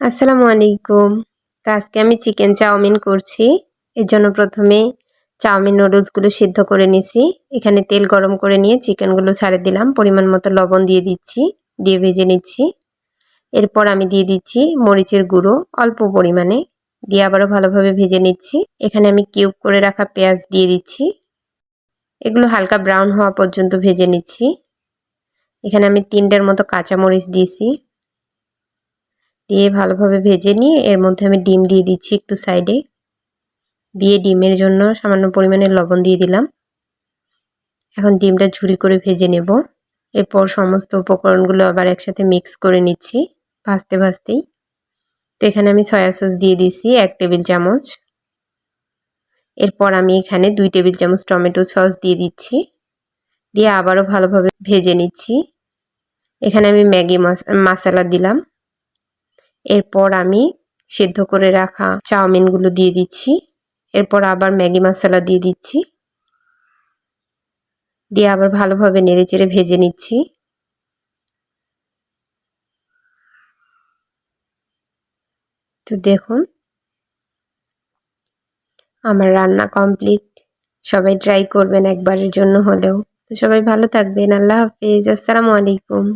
আসসালামু আলাইকুম। তো আজকে আমি চিকেন চাউমিন করছি। এর জন্য প্রথমে চাউমিন নুডলসগুলো সিদ্ধ করে নিছি। এখানে তেল গরম করে নিয়ে চিকেনগুলো ছাড়ে দিলাম। পরিমাণ মতো লবণ দিয়ে দিচ্ছি, দিয়ে ভেজে নিচ্ছি। এরপর আমি দিয়ে দিচ্ছি মরিচের গুঁড়ো অল্প পরিমাণে, দিয়ে আবারও ভালোভাবে ভেজে নিচ্ছি। এখানে আমি কিউব করে রাখা পেঁয়াজ দিয়ে দিচ্ছি। এগুলো হালকা ব্রাউন হওয়া পর্যন্ত ভেজে নিচ্ছি। এখানে আমি 3টের মতো কাঁচামরিচ দিয়েছি। দিয়ে ভালোভাবে ভেজে নিয়ে এর মধ্যে আমি ডিম দিয়ে দিচ্ছি একটু সাইডে, দিয়ে ডিমের জন্য সামান্য পরিমাণে লবণ দিয়ে দিলাম। এখন ডিমটা ঝুরি করে ভেজে নেব। এরপর সমস্ত উপকরণগুলো আবার একসাথে মিক্স করে নিচ্ছি ভাজতে ভাজতেই। তো এখানে আমি সয়া সস দিয়ে দিচ্ছি 1 টেবিল চামচ। এরপর আমি এখানে 2 টেবিল চামচ টমেটো সস দিয়ে দিচ্ছি, দিয়ে আবারও ভালোভাবে ভেজে নিচ্ছি। এখানে আমি ম্যাগি মশলা দিলাম। এরপর আমি সিদ্ধ করে রাখা চাউমিনগুলো দিয়ে দিচ্ছি। এরপর আবার ম্যাগি মশলা দিয়ে দিচ্ছি, দিয়ে আবার ভালোভাবে নেড়েচেড়ে ভেজে নিচ্ছি। তো দেখুন আমার রান্না কমপ্লিট। সবাই ট্রাই করবেন একবারের জন্য হলেও। তো সবাই ভালো থাকবেন। আল্লাহ হাফেজ। আসসালামু আলাইকুম।